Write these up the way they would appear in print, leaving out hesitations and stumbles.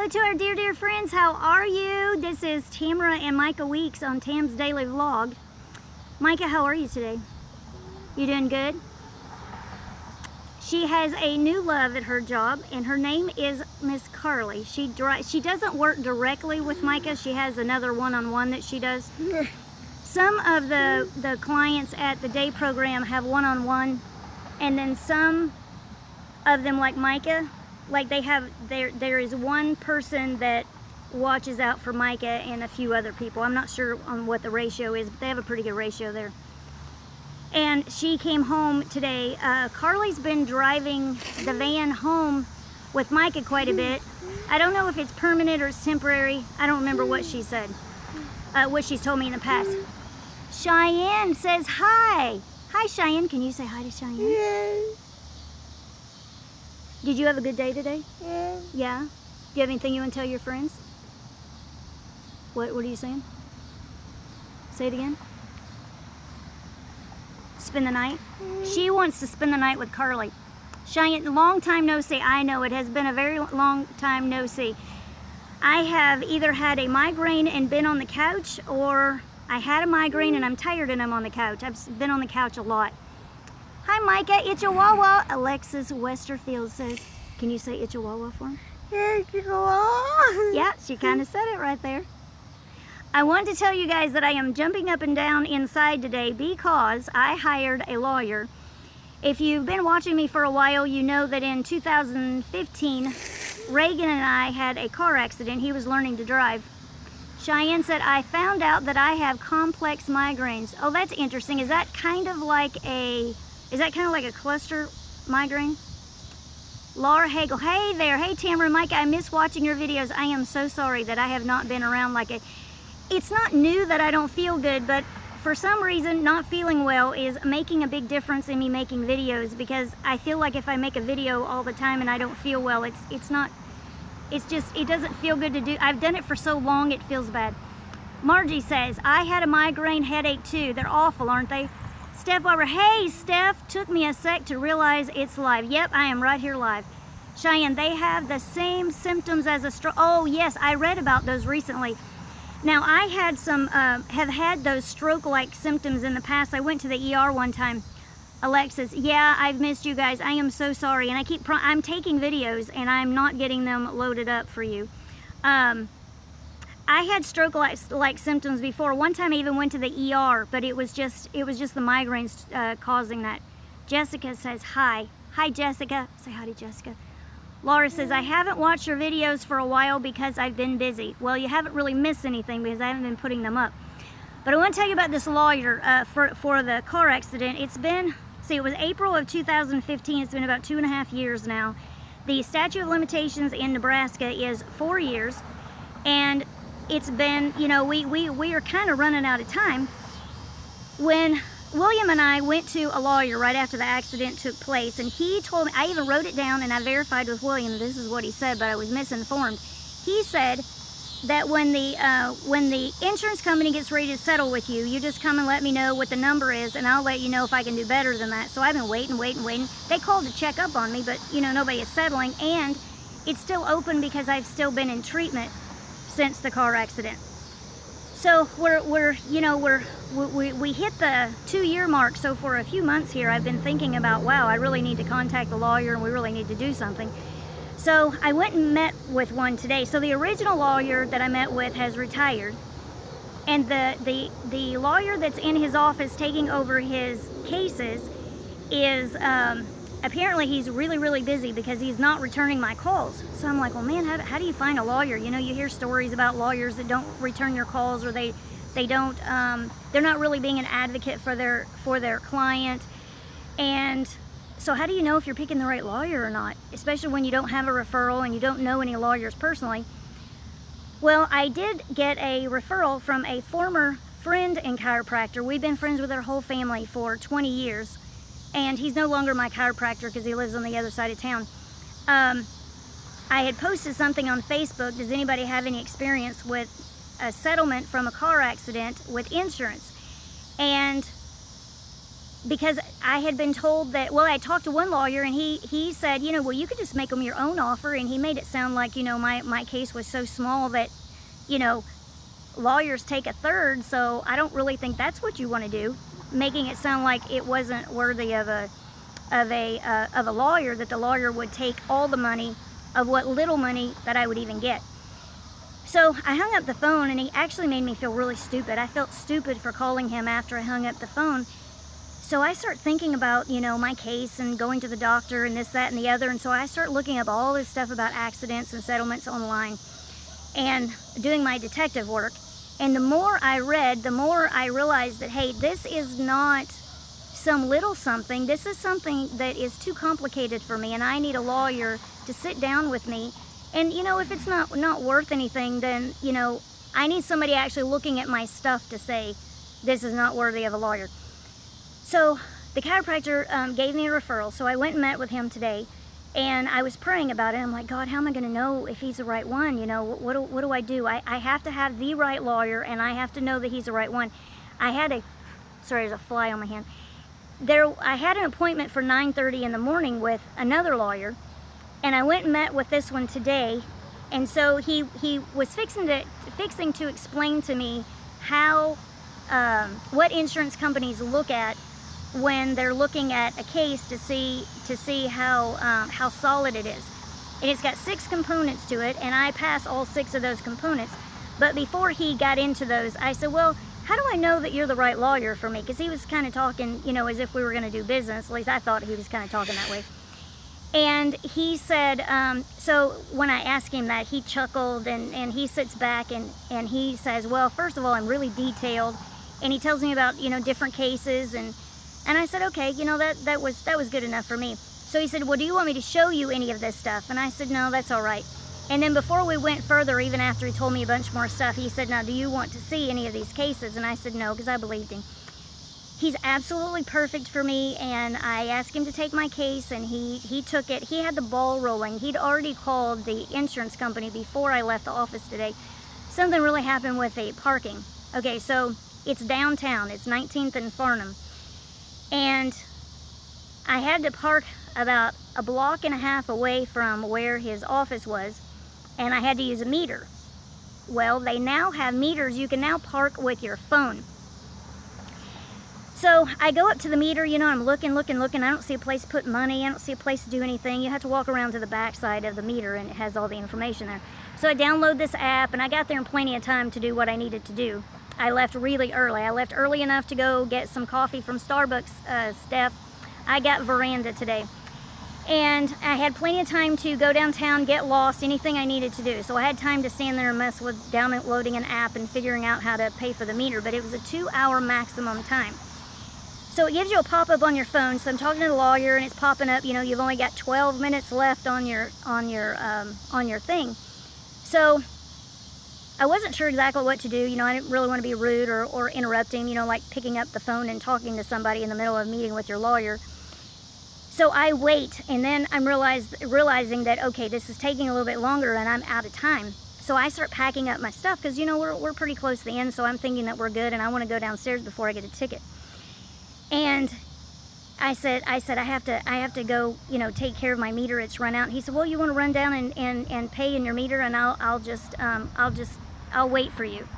Hello to our dear friends. How are you? This is Tamera and Micah Weeks on Tam's Daily Vlog. Micah, how are you today? You doing good? She has a new love at her job, and her name is Miss Carly. She doesn't work directly with Micah. She has another one-on-one that she does. Some of the clients at the day program have one-on-one, and then some of them, like Micah, like there is one person that watches out for Micah and a few other people. I'm not sure on what the ratio is, but they have a pretty good ratio there. And she came home today. Carly's been driving the van home with Micah quite a bit. I don't know if it's permanent or it's temporary. I don't remember what she said, what she's told me in the past. Cheyenne says hi. Hi, Cheyenne. Can you say hi to Cheyenne? Yeah. Did you have a good day today? Yeah. Yeah? Do you have anything you want to tell your friends? What are you saying? Say it again. Spend the night? She wants to spend the night with Carly. Cheyenne, long time no see. I know, it has been a very long time no see. I have either had a migraine and been on the couch, or I had a migraine and I'm tired and I'm on the couch. I've been on the couch a lot. Hi, Micah, it's a Wawa. Alexis Westerfield says, can you say it's a Wawa for him? Yeah, she kind of said it right there. I wanted to tell you guys that I am jumping up and down inside today because I hired a lawyer. If you've been watching me for a while, you know that in 2015, Reagan and I had a car accident. He was learning to drive. Cheyenne said, I found out that I have complex migraines. Oh, that's interesting. Is that kind of like a cluster migraine? Laura Hagel, hey there. Hey, Tamera and Micah, I miss watching your videos. I am so sorry that I have not been around like it. It's not new that I don't feel good, but for some reason, not feeling well is making a big difference in me making videos, because I feel like if I make a video all the time and I don't feel well, it doesn't feel good to do. I've done it for so long, it feels bad. Margie says, I had a migraine headache too. They're awful, aren't they? Steph Weber, hey Steph, took me a sec to realize it's live. Yep, I am right here live. Cheyenne, they have the same symptoms as a stroke. Oh yes, I read about those recently. Now I had have had those stroke-like symptoms in the past. I went to the ER one time. Alexis, yeah, I've missed you guys. I am so sorry, and I'm taking videos and I'm not getting them loaded up for you. I had stroke-like symptoms before. One time I even went to the ER, but it was just the migraines causing that. Jessica says hi. Hi, Jessica. Say hi to Jessica. Laura says, I haven't watched your videos for a while because I've been busy. Well, you haven't really missed anything because I haven't been putting them up. But I want to tell you about this lawyer for the car accident. It was April of 2015. It's been about 2.5 years now. The statute of limitations in Nebraska is 4 years. And it's been, you know, we are kind of running out of time. When William and I went to a lawyer right after the accident took place, and he told me, I even wrote it down and I verified with William, this is what he said, but I was misinformed. He said that when the insurance company gets ready to settle with you, you just come and let me know what the number is, and I'll let you know if I can do better than that. So I've been waiting. They called to check up on me, but you know, nobody is settling, and it's still open because I've still been in treatment since the car accident. So we hit the 2-year mark. So for a few months here, I've been thinking about, wow, I really need to contact the lawyer and we really need to do something. So I went and met with one today. So the original lawyer that I met with has retired, and the lawyer that's in his office taking over his cases is apparently he's really busy because he's not returning my calls. So I'm like, well, man, how do you find a lawyer? You know, you hear stories about lawyers that don't return your calls, or they're not really being an advocate for their client. And so how do you know if you're picking the right lawyer or not, especially when you don't have a referral and you don't know any lawyers personally? Well, I did get a referral from a former friend and chiropractor. We've been friends with our whole family for 20 years. And he's no longer my chiropractor because he lives on the other side of town. I had posted something on Facebook, does anybody have any experience with a settlement from a car accident with insurance? And because I had been told that, well, I talked to one lawyer and he said, you know, well, you could just make them your own offer. And he made it sound like, you know, my case was so small that, you know, lawyers take a third. So I don't really think that's what you want to do, making it sound like it wasn't worthy of a lawyer, that the lawyer would take all the money of what little money that I would even get. So I hung up the phone, and he actually made me feel really stupid. I felt stupid for calling him after I hung up the phone. So I start thinking about, you know, my case and going to the doctor and this, that, and the other. And so I start looking up all this stuff about accidents and settlements online and doing my detective work. And the more I read, the more I realized that, hey, this is not some little something. This is something that is too complicated for me, and I need a lawyer to sit down with me. And, you know, if it's not worth anything, then, you know, I need somebody actually looking at my stuff to say, this is not worthy of a lawyer. So the chiropractor gave me a referral. So I went and met with him today, and I was praying about it. I'm like, God, how am I going to know if he's the right one? You know, what do I do? I have to have the right lawyer, and I have to know that he's the right one. Sorry, there's a fly on my hand. I had an appointment for 9:30 in the morning with another lawyer, and I went and met with this one today. And so he was fixing to explain to me how what insurance companies look at when they're looking at a case to see how solid it is. And it's got 6 components to it, and I pass all 6 of those components. But before he got into those, I said, well, how do I know that you're the right lawyer for me? Because he was kind of talking, you know, as if we were going to do business. At least I thought he was kind of talking that way. And he said, so when I asked him that, he chuckled, and he sits back and he says, well, first of all, I'm really detailed. And he tells me about, you know, different cases. And I said, okay, you know, that was good enough for me. So he said, well, do you want me to show you any of this stuff? And I said, no, that's all right. And then before we went further, even after he told me a bunch more stuff, he said, now, do you want to see any of these cases? And I said, no, because I believed him. He's absolutely perfect for me, and I asked him to take my case, and he took it. He had the ball rolling. He'd already called the insurance company before I left the office today. Something really happened with the parking. Okay, so it's downtown. It's 19th and Farnham. And I had to park about a block and a half away from where his office was, and I had to use a meter. Well, they now have meters. You can now park with your phone. So I go up to the meter, you know, I'm looking. I don't see a place to put money. I don't see a place to do anything. You have to walk around to the back side of the meter, and it has all the information there. So I download this app, and I got there in plenty of time to do what I needed to do. I left really early. I left early enough to go get some coffee from Starbucks, Steph. I got veranda today. And I had plenty of time to go downtown, get lost, anything I needed to do. So I had time to stand there and mess with downloading an app and figuring out how to pay for the meter. But it was a 2-hour maximum time. So it gives you a pop-up on your phone. So I'm talking to the lawyer, and it's popping up, you know, you've only got 12 minutes left on your thing. So I wasn't sure exactly what to do. You know, I didn't really want to be rude or interrupt him, you know, like picking up the phone and talking to somebody in the middle of a meeting with your lawyer. So I wait, and then I'm realizing that, okay, this is taking a little bit longer and I'm out of time. So I start packing up my stuff because, you know, we're pretty close to the end, so I'm thinking that we're good, and I want to go downstairs before I get a ticket. And I said I have to go, you know, take care of my meter. It's run out. And he said, well, you want to run down and pay in your meter, and I'll wait for you.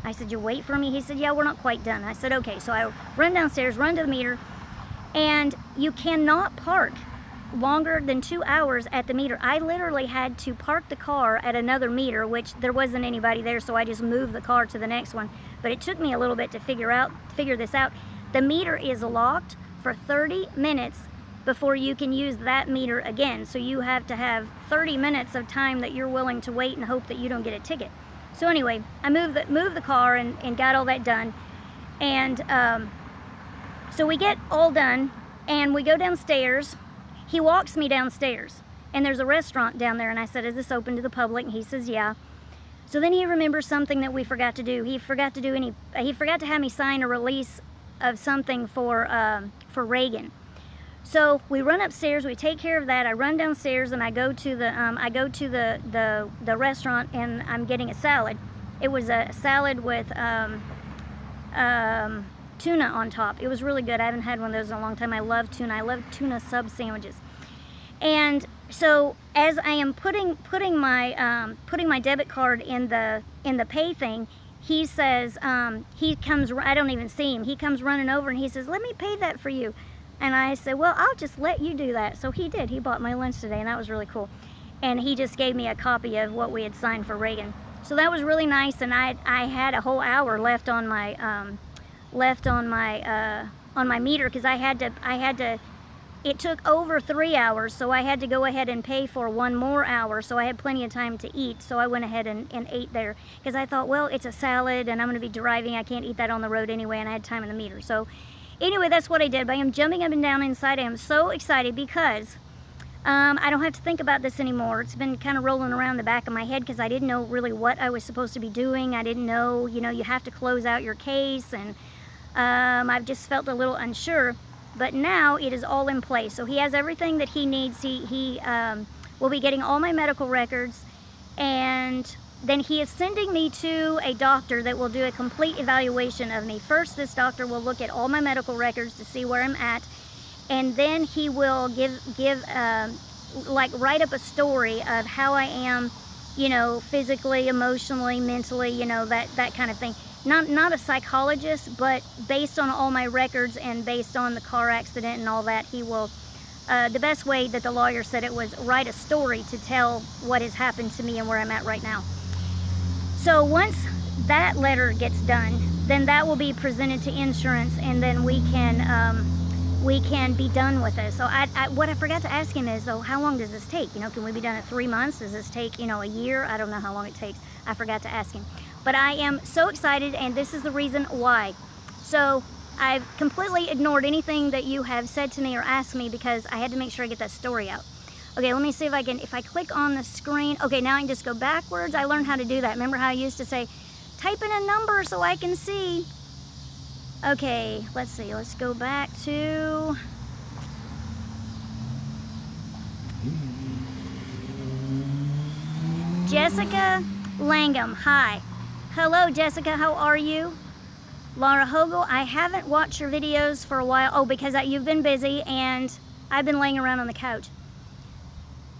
I said, you'll wait for me? He said, yeah, we're not quite done. I said, okay. So I run downstairs, run to the meter, and you cannot park longer than 2 hours at the meter. I literally had to park the car at another meter, which there wasn't anybody there, so I just moved the car to the next one. But it took me a little bit to figure this out. The meter is locked for 30 minutes before you can use that meter again. So you have to have 30 minutes of time that you're willing to wait and hope that you don't get a ticket. So anyway, I moved the car and got all that done. And so we get all done, and we go downstairs. He walks me downstairs, and there's a restaurant down there, and I said, is this open to the public? And he says, yeah. So then he remembers something that we forgot to do. He forgot to have me sign a release of something for Reagan. So we run upstairs, we take care of that. I run downstairs, and I go to the restaurant, and I'm getting a salad. It was a salad with tuna on top. It was really good. I haven't had one of those in a long time. I love tuna. I love tuna sub sandwiches. And so as I am putting my debit card in the pay thing, he says, he comes, I don't even see him, he comes running over and he says, let me pay that for you. And I said, well, I'll just let you do that. So he did. He bought my lunch today, and that was really cool. And he just gave me a copy of what we had signed for Reagan. So that was really nice, and I had a whole hour left on my meter, because I had to. It took over 3 hours, so I had to go ahead and pay for 1 more hour, so I had plenty of time to eat. So I went ahead and ate there, because I thought, well, it's a salad and I'm going to be driving. I can't eat that on the road anyway, and I had time in the meter. So anyway, that's what I did. But I am jumping up and down inside. I am so excited because I don't have to think about this anymore. It's been kind of rolling around the back of my head because I didn't know really what I was supposed to be doing. I didn't know, you know, you have to close out your case, and I've just felt a little unsure. But now it is all in place. So he has everything that he needs. He will be getting all my medical records, and then he is sending me to a doctor that will do a complete evaluation of me. First, this doctor will look at all my medical records to see where I'm at, and then he will like write up a story of how I am, you know, physically, emotionally, mentally, you know, that kind of thing. Not a psychologist, but based on all my records and based on the car accident and all that, he will, the best way that the lawyer said it was write a story to tell what has happened to me and where I'm at right now. So once that letter gets done, then that will be presented to insurance, and then we can be done with it. So what I forgot to ask him is, so how long does this take? You know, can we be done in 3 months? Does this take, you know, a year? I don't know how long it takes. I forgot to ask him. But I am so excited, and this is the reason why. So I've completely ignored anything that you have said to me or asked me, because I had to make sure I get that story out. Okay, let me see if I can, if I click on the screen. Okay, now I can just go backwards. I learned how to do that. Remember how I used to say, type in a number so I can see. Okay, let's see. Let's go back to... Jessica Langham, hi. Hello, Jessica, how are you? Laura Hogel, I haven't watched your videos for a while. Oh, because you've been busy and I've been laying around on the couch.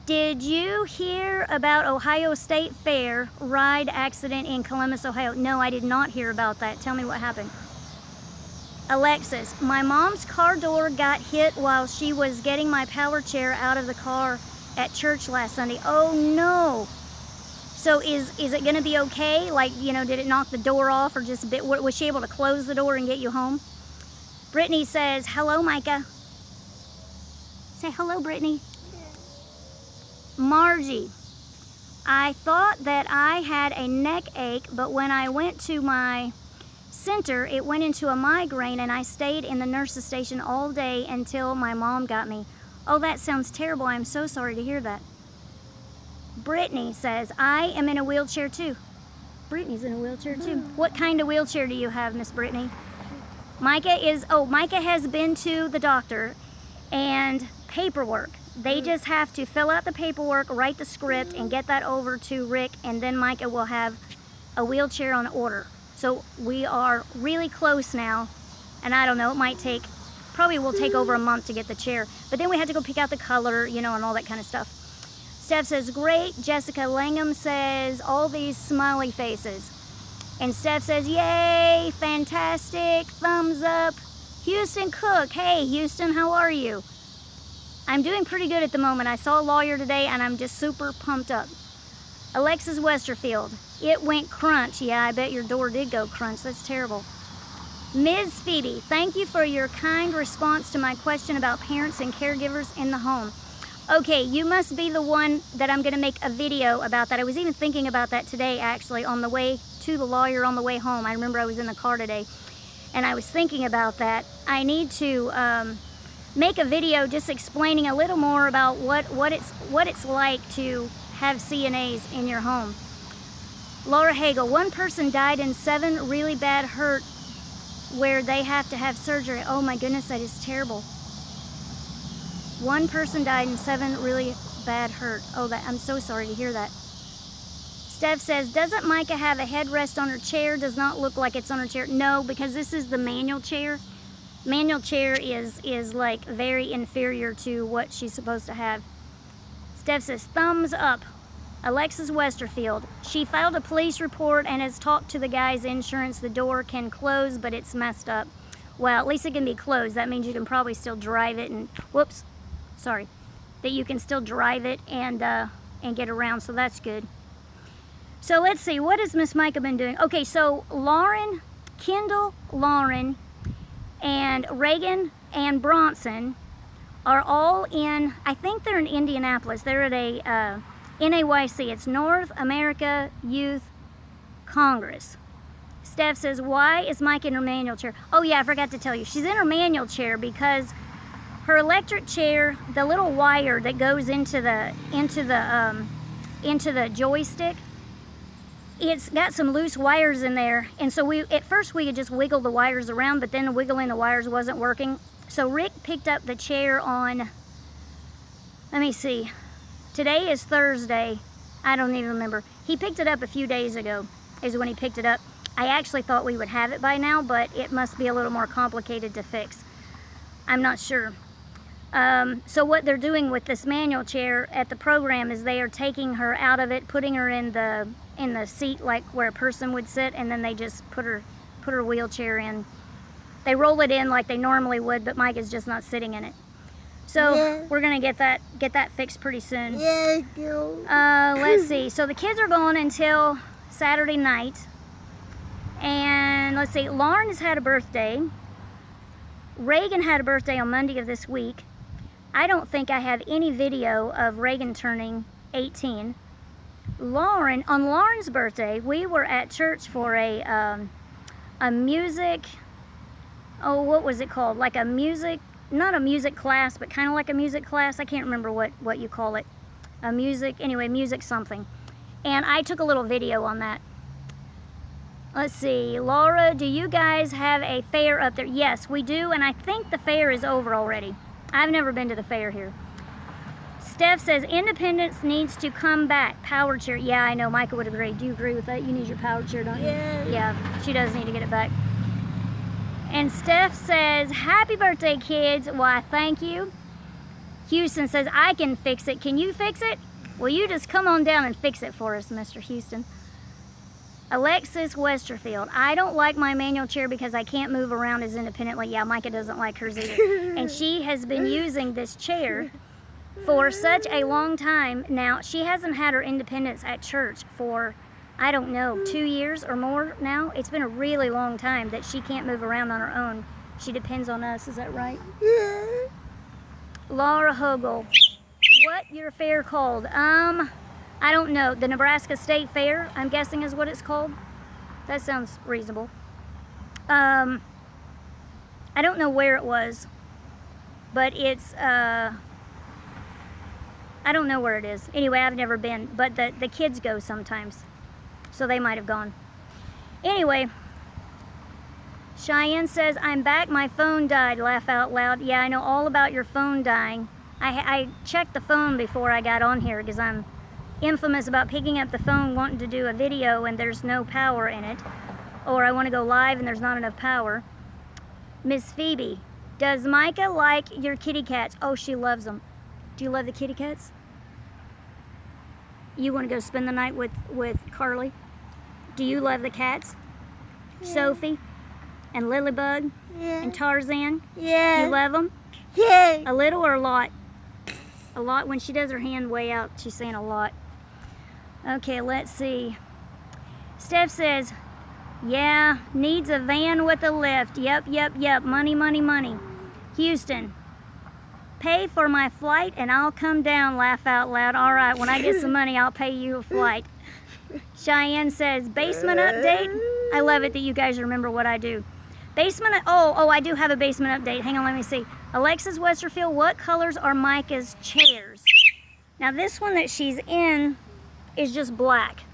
Did you hear about Ohio State Fair ride accident in Columbus, Ohio? No, I did not hear about that. Tell me what happened. Alexis, my mom's car door got hit while she was getting my power chair out of the car at church last Sunday. Oh no. So is it going to be okay? Like, you know, did it knock the door off, or just a bit? Was she able to close the door and get you home? Brittany says, hello, Micah. Say hello, Brittany. Margie, I thought that I had a neck ache, but when I went to my center, it went into a migraine, and I stayed in the nurse's station all day until my mom got me. Oh, that sounds terrible. I'm so sorry to hear that. Brittany says, I am in a wheelchair too. Brittany's in a wheelchair too. What kind of wheelchair do you have, Miss Brittany? Micah has been to the doctor, and paperwork. They just have to fill out the paperwork, write the script, and get that over to Rick, and then Micah will have a wheelchair on order. So we are really close now, and I don't know, it might take, probably will take over a month to get the chair. But then we have to go pick out the color, you know, and all that kind of stuff. Steph says, great. Jessica Langham says, all these smiley faces. And Steph says, yay, fantastic, thumbs up. Houston Cook, hey, Houston, how are you? I'm doing pretty good at the moment. I saw a lawyer today, and I'm just super pumped up. Alexis Westerfield, it went crunch. Yeah, I bet your door did go crunch. That's terrible. Ms. Phoebe, thank you for your kind response to my question about parents and caregivers in the home. Okay, you must be the one that I'm going to make a video about that. I was even thinking about that today, actually, on the way to the lawyer on the way home. I remember I was in the car today, and I was thinking about that. I need to make a video just explaining a little more about what it's like to have CNAs in your home. Laura Hagel, one person died and 7 really bad hurt where they have to have surgery. Oh my goodness, that is terrible. One person died and 7 really bad hurt. Oh, I'm so sorry to hear that. Steph says, doesn't Micah have a headrest on her chair? Does not look like it's on her chair. No, because this is the manual chair. Manual chair is like very inferior to what she's supposed to have. Steph says, thumbs up. Alexis Westerfield. She filed a police report and has talked to the guy's insurance. The door can close, but it's messed up. Well, at least it can be closed. That means you can probably still drive it and, whoops, sorry. That you can still drive it and get around, so that's good. So let's see, what has Miss Micah been doing? Okay, so Lauren, Kendall, Lauren, and Reagan and Bronson are all in, I think they're in Indianapolis. They're at a NAYC, it's North America Youth Congress. Steph says, why is Mike in her manual chair? Oh yeah, I forgot to tell you. She's in her manual chair because her electric chair, the little wire that goes into the joystick, it's got some loose wires in there. And so at first we could just wiggle the wires around, but then wiggling the wires wasn't working. So Rick picked up the chair on, let me see, today is Thursday. I don't even remember. He picked it up a few days ago is when he picked it up. I actually thought we would have it by now, but it must be a little more complicated to fix. I'm not sure. So what they're doing with this manual chair at the program is they are taking her out of it, putting her in the seat like where a person would sit, and then they just put her wheelchair in. They roll it in like they normally would, but Mike is just not sitting in it. So we're gonna get that fixed pretty soon. Let's see. So the kids are going until Saturday night, and let's see. Lauren has had a birthday. Reagan had a birthday on Monday of this week. I don't think I have any video of Reagan turning 18. Lauren, on Lauren's birthday, we were at church for a music, oh, what was it called? Like a music, not a music class, but kind of like a music class. I can't remember what you call it. A music, anyway, music something. And I took a little video on that. Let's see, Laura, do you guys have a fair up there? Yes, we do, and I think the fair is over already. I've never been to the fair here. Steph says, Independence needs to come back. Power chair. Yeah, I know. Micah would agree. Do you agree with that? You need your power chair, don't you? Yeah, she does need to get it back. And Steph says, happy birthday, kids. Why, thank you. Houston says, I can fix it. Can you fix it? Well, you just come on down and fix it for us, Mr. Houston. Alexis Westerfield, I don't like my manual chair because I can't move around as independently. Yeah, Micah doesn't like hers either. And she has been using this chair for such a long time now. She hasn't had her independence at church for, I don't know, 2 years or more now. It's been a really long time that she can't move around on her own. She depends on us, is that right? Yeah. Laura Hogel, what your fair called? I don't know. The Nebraska State Fair, I'm guessing is what it's called. That sounds reasonable. I don't know where it was, but it's, I don't know where it is. Anyway, I've never been, but the kids go sometimes, so they might have gone. Anyway, Cheyenne says, I'm back, my phone died, laugh out loud. Yeah, I know all about your phone dying. I checked the phone before I got on here because I'm infamous about picking up the phone wanting to do a video and there's no power in it, or I want to go live and there's not enough power. Miss Phoebe, does Micah like your kitty cats? Oh, she loves them. Do you love the kitty cats? You want to go spend the night with Carly? Do you love the cats? Yeah. Sophie and Lilybug and Tarzan? Yeah. You love them? Yeah. A little or a lot? A lot. When she does her hand way out, she's saying a lot. Okay, let's see. Steph says, yeah, needs a van with a lift. Yep. Money, money, money. Houston, pay for my flight and I'll come down, laugh out loud. All right, when I get some money, I'll pay you a flight. Cheyenne says, basement update. I love it that you guys remember what I do. Basement, oh, I do have a basement update. Hang on, let me see. Alexis Westerfield, what colors are Micah's chairs? Now this one that she's in is just black.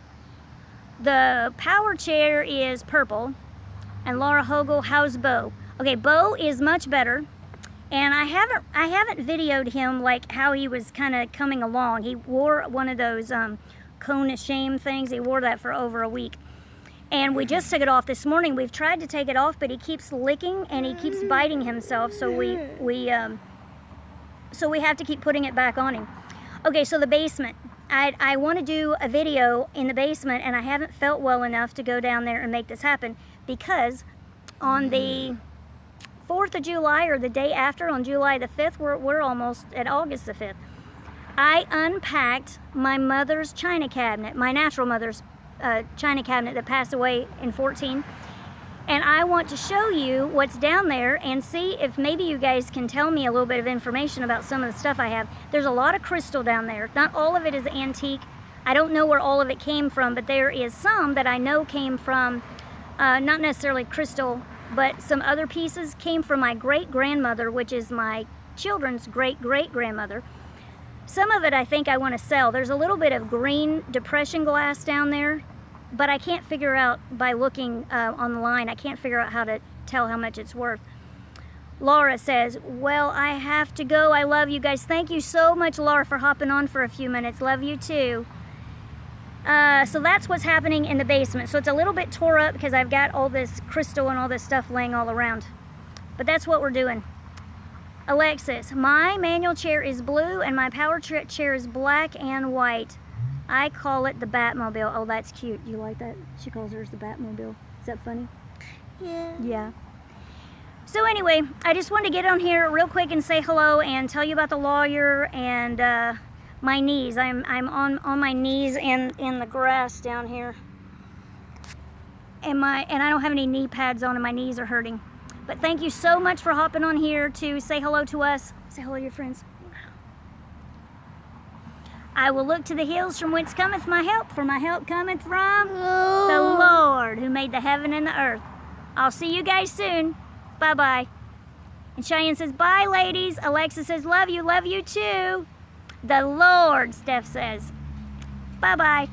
The power chair is purple. And Laura Hogel, how's Bo? Okay, Bo is much better. And I haven't videoed him like how he was kind of coming along. He wore one of those cone of shame things. He wore that for over a week. And we just took it off this morning. We've tried to take it off, but he keeps licking and he keeps biting himself. So we have to keep putting it back on him. Okay, so the basement. I want to do a video in the basement, and I haven't felt well enough to go down there and make this happen, because on the 4th of July, or the day after, on July the 5th, we're almost at August the 5th, I unpacked my mother's china cabinet, my natural mother's china cabinet that passed away in 14. And I want to show you what's down there and see if maybe you guys can tell me a little bit of information about some of the stuff I have. There's a lot of crystal down there. Not all of it is antique. I don't know where all of it came from, but there is some that I know came from, not necessarily crystal, but some other pieces came from my great-grandmother, which is my children's great-great-grandmother. Some of it I think I want to sell. There's a little bit of green depression glass down there, but I can't figure out by looking online, I can't figure out how to tell how much it's worth. Laura says, well, I have to go. I love you guys. Thank you so much, Laura, for hopping on for a few minutes. Love you too. So that's what's happening in the basement. So it's a little bit tore up because I've got all this crystal and all this stuff laying all around. But that's what we're doing. Alexis, my manual chair is blue and my power chair is black and white. I call it the Batmobile. Oh, that's cute. You like that? She calls hers the Batmobile. Is that funny? Yeah. Yeah. So anyway, I just wanted to get on here real quick and say hello and tell you about the lawyer and my knees. I'm on my knees in the grass down here. And I don't have any knee pads on and my knees are hurting. But thank you so much for hopping on here to say hello to us. Say hello to your friends. I will look to the hills from whence cometh my help, for my help cometh from the Lord who made the heaven and the earth. I'll see you guys soon. Bye-bye. And Cheyenne says, bye, ladies. Alexa says, love you too. The Lord, Steph says. Bye-bye.